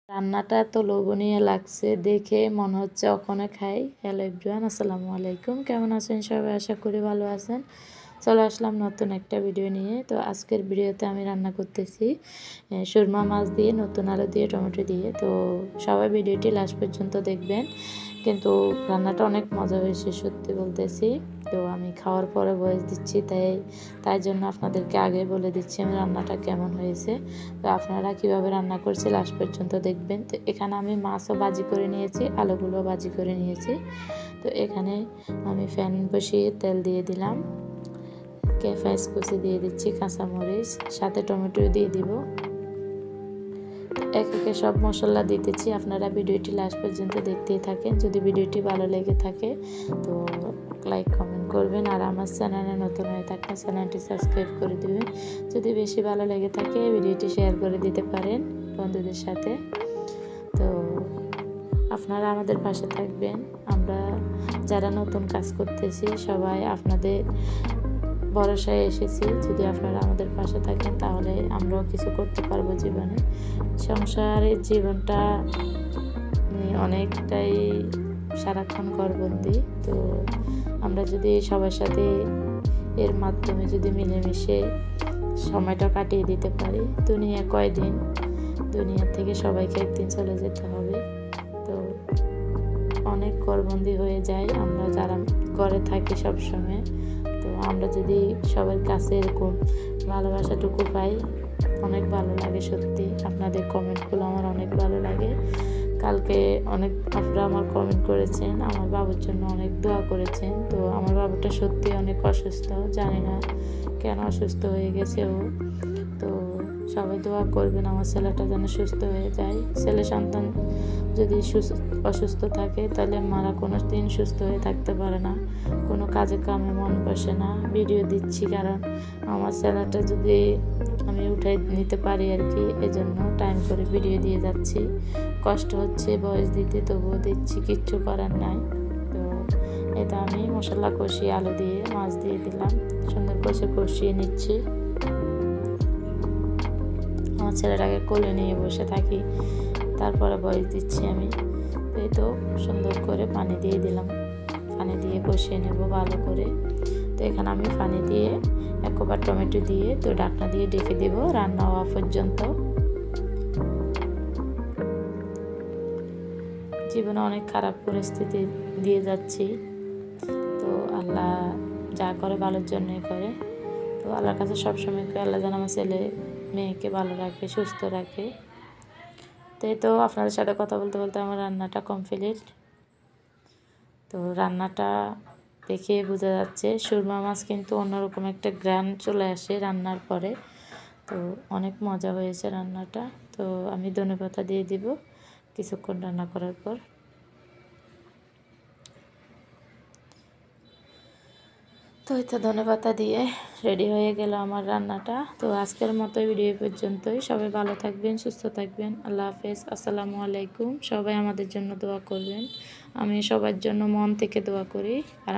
রান্নাটা এত লোভনীয় লাগছে দেখে মনে হচ্ছে ওখানে খাই। হ্যালো এভরিওয়ান, আসসালামু আলাইকুম। কেমন আছেন সবাই? আশা করি ভালো আছেন। চলে আসলাম নতুন একটা ভিডিও নিয়ে। তো আজকের ভিডিওতে আমি রান্না করতেছি সুরমা মাছ দিয়ে, নতুন আলু দিয়ে, টমেটো দিয়ে। তো সবাই ভিডিওটি লাস্ট পর্যন্ত দেখবেন। কিন্তু রান্নাটা অনেক মজা হয়েছে, সত্যি বলতেছি। তো আমি খাওয়ার পরে ভয়েস দিচ্ছি, তাই জন্য আপনাদেরকে আগে বলে দিচ্ছি আমি রান্নাটা কেমন হয়েছে। তো আপনারা কিভাবে রান্না করছি লাস্ট পর্যন্ত দেখবেন। তো এখানে আমি মাছও ভাজি করে নিয়েছি, আলুগুলো ভাজি করে নিয়েছি। তো এখানে আমি ফ্যান বসিয়ে তেল দিয়ে দিলাম, পেঁয়াজ কুচি দিয়ে দিচ্ছি, কাঁচামরিচ, সাথে টমেটো দিয়ে দিব। এক একে সব মশলা দিতেছি। আপনারা ভিডিওটি লাস্ট পর্যন্ত দেখতেই থাকেন। যদি ভিডিওটি ভালো লেগে থাকে তো লাইক কমেন্ট করবেন, আর আমার চ্যানেলে নতুন হয়ে থাকলে চ্যানেলটি সাবস্ক্রাইব করে দেবেন। যদি বেশি ভালো লেগে থাকে ভিডিওটি শেয়ার করে দিতে পারেন বন্ধুদের সাথে। তো আপনারা আমাদের পাশে থাকবেন। আমরা যারা নতুন কাজ করতেছি সবাই আপনাদের ভরসায় এসেছি। যদি আপনারা আমাদের পাশে থাকেন তাহলে আমরাও কিছু করতে পারবো জীবনে। সংসারের জীবনটা অনেকটাই সারাক্ষণ ঘরবন্দি। তো আমরা যদি সবার সাথে এর মাধ্যমে যদি মিলেমিশে সময়টা কাটিয়ে দিতে পারি, দুনিয়া কয়দিন, দুনিয়া থেকে সবাইকে একদিন চলে যেতে হবে। তো অনেক ঘরবন্দি হয়ে যায় আমরা যারা ঘরে থাকি সবসময়। তো আমরা যদি সবার কাছে এরকম ভালোবাসাটুকু পাই, অনেক ভালো লাগে সত্যি। আপনাদের কমেন্টগুলো আমার অনেক ভালো লাগে। কালকে অনেক আপনারা আমার কমেন্ট করেছেন, আমার বাবুর জন্য অনেক দোয়া করেছেন। তো আমার বাবুটা সত্যি অনেক অসুস্থ, জানি না কেন অসুস্থ হয়ে গেছে ও। তো সবাই দোয়া করবেন আমার ছেলেটা যেন সুস্থ হয়ে যায়। ছেলে সন্তান যদি অসুস্থ থাকে তাহলে মারা কোনো দিন সুস্থ হয়ে থাকতে পারে না, কোনো কাজে কামে মন বসে না। ভিডিও দিচ্ছি কারণ আমার ছেলেটা যদি আমি উঠে নিতে পারি আর কি, এজন্য টাইম করে ভিডিও দিয়ে যাচ্ছি। কষ্ট হচ্ছে ভয়েস দিতে, তবুও দিচ্ছি, কিচ্ছু করার নাই। তো এটা আমি মশলা কষিয়ে আলু দিয়ে মাছ দিয়ে দিলাম, সুন্দর করে কষিয়ে নিচ্ছি। আমার ছেলেটাকে কোলে নিয়ে বসে থাকি, তারপরে ভয়েস দিচ্ছি আমি। এই তো সুন্দর করে পানি দিয়ে দিলাম, পানি দিয়ে কষিয়ে নেব ভালো করে। তো এখানে আমি পানি দিয়ে একবার টমেটো দিয়ে তো ঢাকনা দিয়ে ডেকে দেব রান্না হওয়া পর্যন্ত। জীবনে অনেক খারাপ পরিস্থিতি দিয়ে যাচ্ছি, তো আল্লাহ যা করে ভালোর জন্যই করে। তো আল্লাহর কাছে সবসময় আল্লাহ যেন আমার ছেলে মেয়েকে ভালো রাখে, সুস্থ রাখে। তো আপনাদের সাথে কথা বলতে বলতে আমার রান্নাটা কমপ্লিট। তো রান্নাটা দেখে বোঝা যাচ্ছে সুরমা মাছ কিন্তু অন্যরকম একটা গ্রান চলে আসে রান্নার পরে। তো অনেক মজা হয়েছে রান্নাটা। তো আমি ধনেপাতা দিয়ে দিব কিছুক্ষণ রান্না করার পর। তো এই তো ধনেপাতা দিয়ে রেডি হয়ে গেল আমার রান্নাটা। তো আজকের মতো ভিডিও পর্যন্তই। সবাই ভালো থাকবেন, সুস্থ থাকবেন। আল্লাহ হাফেজ, আসসালামু আলাইকুম। সবাই আমাদের জন্য দোয়া করবেন। আমি সবার জন্য মন থেকে দোয়া করি। আর